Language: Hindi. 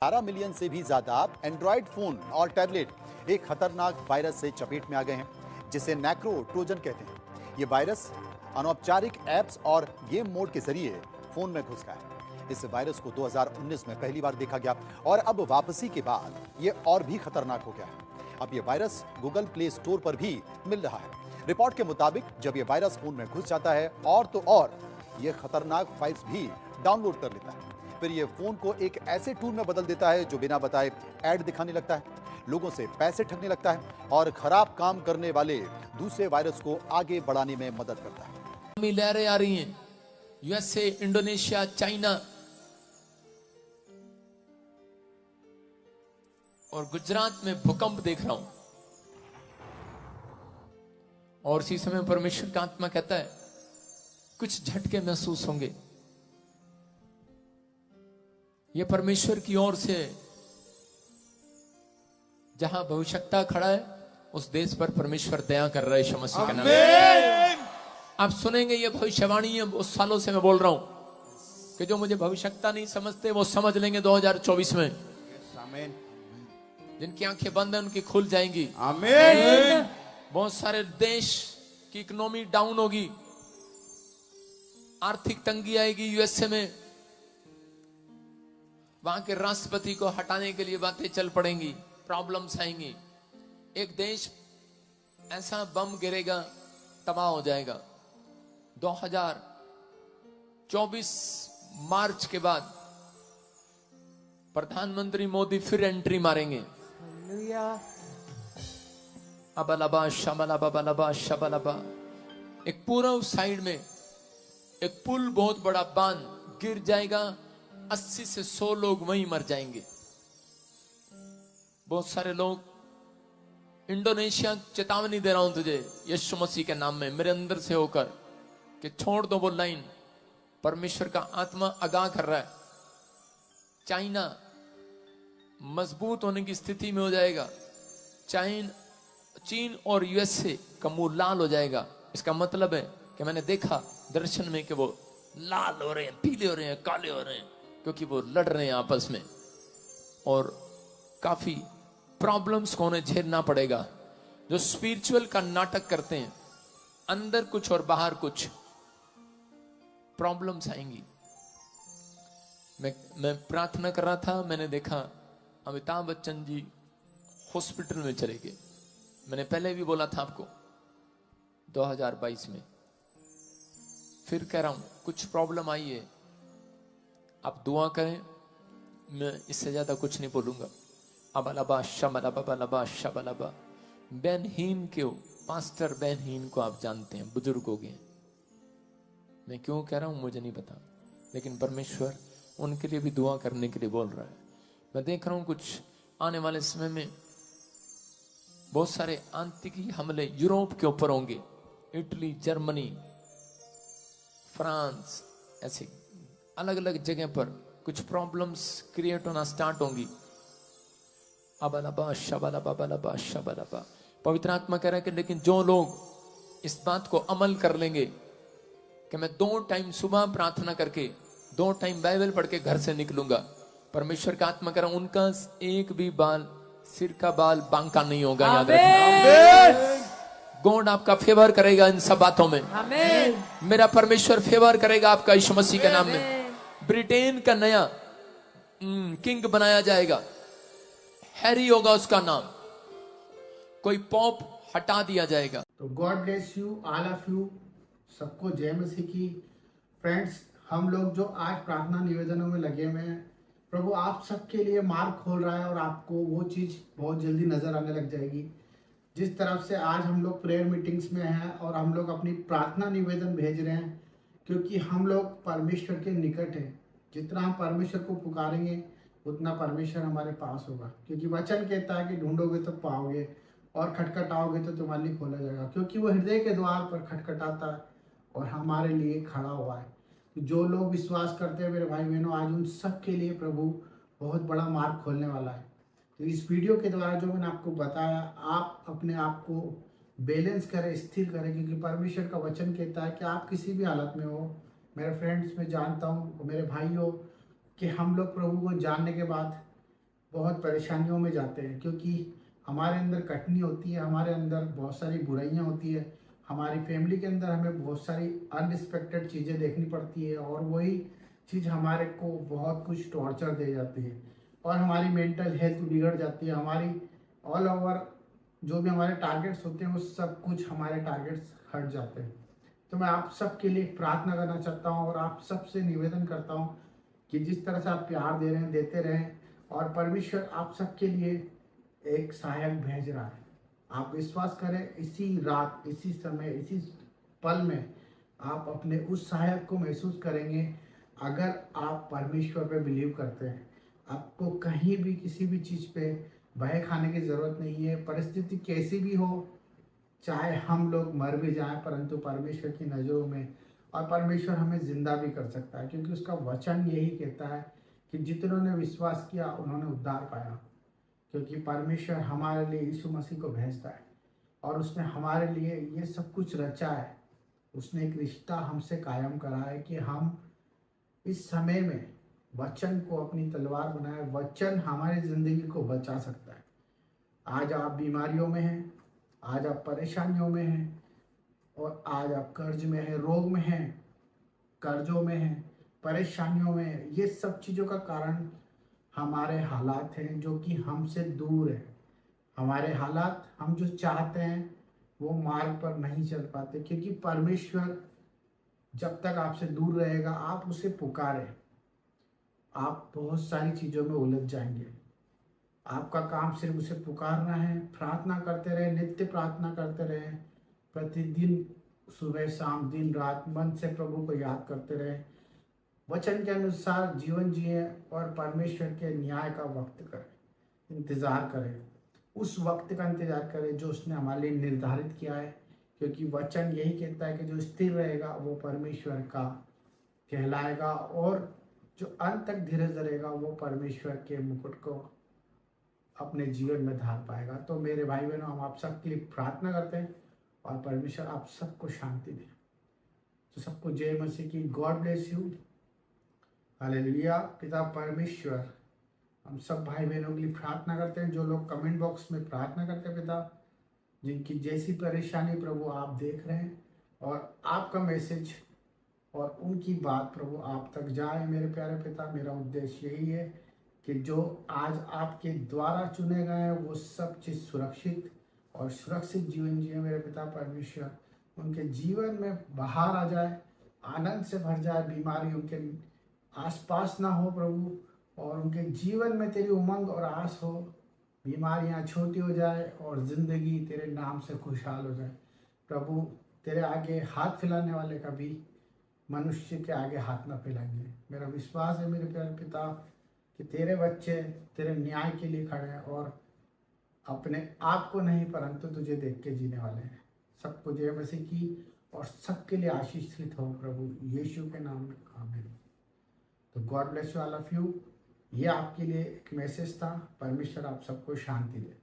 12 मिलियन से भी ज्यादा एंड्रॉइड फोन और टैबलेट एक खतरनाक वायरस से चपेट में आ गए हैं, जिसे नैक्रो ट्रोजन कहते हैं। ये वायरस अनौपचारिक ऐप्स और गेम मोड के जरिए फोन में घुस गया है। इस वायरस को 2019 में पहली बार देखा गया और अब वापसी के बाद ये और भी खतरनाक हो गया है। अब ये वायरस गूगल प्ले स्टोर पर भी मिल रहा है। रिपोर्ट के मुताबिक जब ये वायरस फोन में घुस जाता है और ये खतरनाक फाइल्स भी डाउनलोड कर लेता है। फिर ये फोन को एक ऐसे टूल में बदल देता है जो बिना बताए ऐड दिखाने लगता है, लोगों से पैसे ठगने लगता है और खराब काम करने वाले दूसरे वायरस को आगे बढ़ाने में मदद करता है। लहरें आ रही हैं, यूएसए, इंडोनेशिया, चाइना और गुजरात में भूकंप देख रहा हूं। और इसी समय परमेश्वर का आत्मा कहता है कुछ झटके महसूस होंगे। ये परमेश्वर की ओर से जहां भविष्यता खड़ा है उस देश पर परमेश्वर दया कर रहा है यीशु मसीह के नाम में। आप सुनेंगे ये भविष्यवाणी है, उस सालों से मैं बोल रहा हूं कि जो मुझे भविष्यता नहीं समझते वो समझ लेंगे 2024 में। आमीन। जिनकी आंखें बंद हैं उनकी खुल जाएंगी। आमीन। बहुत सारे देश की इकोनॉमी डाउन होगी, आर्थिक तंगी आएगी। यूएसए में वहां के राष्ट्रपति को हटाने के लिए बातें चल पड़ेंगी, प्रॉब्लम्स आएंगी। एक देश ऐसा बम गिरेगा, तबाह हो जाएगा। 2024 मार्च के बाद प्रधानमंत्री मोदी फिर एंट्री मारेंगे। अबलबा शबलबा बलबा शबलबा। एक पूर्व साइड में एक पुल, बहुत बड़ा बांध गिर जाएगा, 80 से 100 लोग वहीं मर जाएंगे। बहुत सारे लोग, इंडोनेशिया, चेतावनी दे रहा हूं तुझे यीशु मसीह के नाम में, मेरे अंदर से होकर, कि छोड़ दो वो लाइन। परमेश्वर का आत्मा आगाह कर रहा है। चाइना मजबूत होने की स्थिति में हो जाएगा। चीन और यूएसए का मुंह लाल हो जाएगा। इसका मतलब है कि मैंने देखा दर्शन में कि वो लाल हो रहे हैं, पीले हो रहे हैं, काले हो रहे हैं, क्योंकि वो लड़ रहे हैं आपस में और काफी प्रॉब्लम्स को उन्हें झेलना पड़ेगा। जो स्पिरिचुअल का नाटक करते हैं, अंदर कुछ और बाहर कुछ, प्रॉब्लम्स आएंगी। मैं प्रार्थना कर रहा था, मैंने देखा अमिताभ बच्चन जी हॉस्पिटल में चले गए। मैंने पहले भी बोला था आपको 2022 में, फिर कह रहा हूं कुछ प्रॉब्लम आई है, आप दुआ करें। मैं इससे ज्यादा कुछ नहीं बोलूंगा। अबलबा शबलबा बलबा शबलबा। बेनहीन क्यों, पास्टर बेनहीन को आप जानते हैं, बुजुर्ग हो गए। मैं क्यों कह रहा हूं मुझे नहीं पता, लेकिन परमेश्वर उनके लिए भी दुआ करने के लिए बोल रहा है। मैं देख रहा हूं कुछ आने वाले समय में बहुत सारे आतंकी हमले यूरोप के ऊपर होंगे। इटली, जर्मनी, फ्रांस, ऐसे अलग अलग जगह पर कुछ प्रॉब्लम्स क्रिएट होना स्टार्ट होंगी। अबलबा शबलबा बलबा शबलबा। पवित्र आत्मा कह रहा है कि लेकिन जो लोग इस बात को अमल कर लेंगे कि मैं 2 टाइम सुबह प्रार्थना करके 2 टाइम बाइबल पढ़ के घर से निकलूंगा, परमेश्वर का आत्मा कह रहा है उनका एक भी बाल, सिर का बाल बांका नहीं होगा। याद रखना, गॉड आपका फेवर करेगा इन सब बातों में। मेरा परमेश्वर फेवर करेगा आपका यीशु मसीह के नाम में। ब्रिटेन का नया किंग बनाया जाएगा, हैरी होगा उसका नाम। कोई पॉप हटा दिया जाएगा। तो God bless you all of you, सबको जय मसीह की। फ्रेंड्स, हम लोग जो आज प्रार्थना निवेदनों में लगे हुए हैं, प्रभु आप सबके लिए मार्ग खोल रहा है और आपको वो चीज़ बहुत जल्दी नजर आने लग जाएगी। जिस तरफ से आज हम लोग प्रेयर मीटिंग्स में हैं और हम लोग अपनी प्रार्थना निवेदन भेज रहे हैं, क्योंकि हम लोग परमेश्वर के निकट हैं। जितना हम परमेश्वर को पुकारेंगे उतना परमेश्वर हमारे पास होगा, क्योंकि वचन कहता है कि ढूंढोगे तो पाओगे और खटखटाओगे तो तुम्हारे लिए खोला जाएगा, क्योंकि वो हृदय के द्वार पर खटखटाता है और हमारे लिए खड़ा हुआ है। तो जो लोग विश्वास करते हैं मेरे भाई बहनों, आज उन सब के लिए प्रभु बहुत बड़ा मार्ग खोलने वाला है। तो इस वीडियो के द्वारा जो मैंने आपको बताया, आप अपने आप को बैलेंस करें, स्थिर करें, क्योंकि परमेश्वर का वचन कहता है कि आप किसी भी हालत में हो, मेरे फ्रेंड्स, मैं जानता हूँ, मेरे भाइयों, कि हम लोग प्रभु को जानने के बाद बहुत परेशानियों में जाते हैं, क्योंकि हमारे अंदर कटनी होती है, हमारे अंदर बहुत सारी बुराइयां होती है, हमारी फैमिली के अंदर हमें बहुत सारी अनरिस्पेक्टेड चीज़ें देखनी पड़ती है, और वही चीज़ हमारे को बहुत कुछ टॉर्चर दे जाती है और हमारी मेंटल हेल्थ बिगड़ जाती है। हमारी ऑल ओवर जो भी हमारे टारगेट्स होते हैं वो सब कुछ हमारे टारगेट्स हट जाते हैं। तो मैं आप सबके लिए प्रार्थना करना चाहता हूँ और आप सबसे निवेदन करता हूँ कि जिस तरह से आप प्यार दे रहे हैं, देते रहें, और परमेश्वर आप सबके लिए एक सहायक भेज रहा है। आप विश्वास करें, इसी रात, इसी समय, इसी पल में आप अपने उस सहायक को महसूस करेंगे। अगर आप परमेश्वर पे बिलीव करते हैं, आपको कहीं भी किसी भी चीज़ पे भय खाने की ज़रूरत नहीं है। परिस्थिति कैसी भी हो, चाहे हम लोग मर भी जाएं, परंतु परमेश्वर की नज़रों में, और परमेश्वर हमें जिंदा भी कर सकता है, क्योंकि उसका वचन यही कहता है कि जितनों ने विश्वास किया उन्होंने उद्धार पाया। क्योंकि परमेश्वर हमारे लिए यीशु मसीह को भेजता है और उसने हमारे लिए ये सब कुछ रचा है। उसने एक रिश्ता हमसे कायम करा है कि हम इस समय में वचन को अपनी तलवार बनाए। वचन हमारी ज़िंदगी को बचा सकता है। आज आप बीमारियों में हैं, आज आप परेशानियों में हैं, और आज आप कर्ज में हैं, रोग में हैं, कर्जों में हैं, परेशानियों में हैं। ये सब चीज़ों का कारण हमारे हालात हैं जो कि हमसे दूर है। हमारे हालात, हम जो चाहते हैं वो मार्ग पर नहीं चल पाते, क्योंकि परमेश्वर जब तक आपसे दूर रहेगा, आप उसे पुकारें, आप बहुत सारी चीज़ों में उलझ जाएंगे। आपका काम सिर्फ उसे पुकारना है, प्रार्थना करते रहे, नित्य प्रार्थना करते रहे, प्रतिदिन सुबह शाम दिन रात मन से प्रभु को याद करते रहे, वचन के अनुसार जीवन जिए और परमेश्वर के न्याय का वक्त करें, इंतज़ार करें। उस वक्त का इंतज़ार करें जो उसने हमारे लिए निर्धारित किया है, क्योंकि वचन यही कहता है कि जो स्थिर रहेगा वो परमेश्वर का कहलाएगा, और जो अंत तक धीरज रहेगा वो परमेश्वर के मुकुट को अपने जीवन में धार पाएगा। तो मेरे भाई बहनों, हम आप सबके लिए प्रार्थना करते हैं और परमेश्वर आप सबको शांति दे। तो सबको जय मसीह की। God bless you. हालेलुया। पिता परमेश्वर, हम सब भाई बहनों के लिए प्रार्थना करते हैं जो लोग कमेंट बॉक्स में प्रार्थना करते हैं। पिता, जिनकी जैसी परेशानी प्रभु आप देख रहे हैं, और आपका मैसेज और उनकी बात प्रभु आप तक जाए। मेरे प्यारे पिता, मेरा उद्देश्य यही है कि जो आज आपके द्वारा चुने गए हैं वो सब चीज़ सुरक्षित और सुरक्षित जीवन जिए। मेरे पिता परमेश्वर, उनके जीवन में बाहर आ जाए, आनंद से भर जाए, बीमारी उनके आसपास ना हो प्रभु, और उनके जीवन में तेरी उमंग और आस हो, बीमारियां छोटी हो जाए और ज़िंदगी तेरे नाम से खुशहाल हो जाए। प्रभु, तेरे आगे हाथ फैलाने वाले कभी मनुष्य के आगे हाथ ना फैलाएंगे। मेरा विश्वास है मेरे प्यारे पिता कि तेरे बच्चे तेरे न्याय के लिए खड़े हैं, और अपने आप को नहीं परंतु तुझे देख के जीने वाले हैं। सबको जय मसीह की, और सबके लिए आशीषित हो प्रभु यीशु के नाम में, आमीन। तो God bless you all of you. ये आपके लिए एक मैसेज था। परमेश्वर आप सबको शांति दे।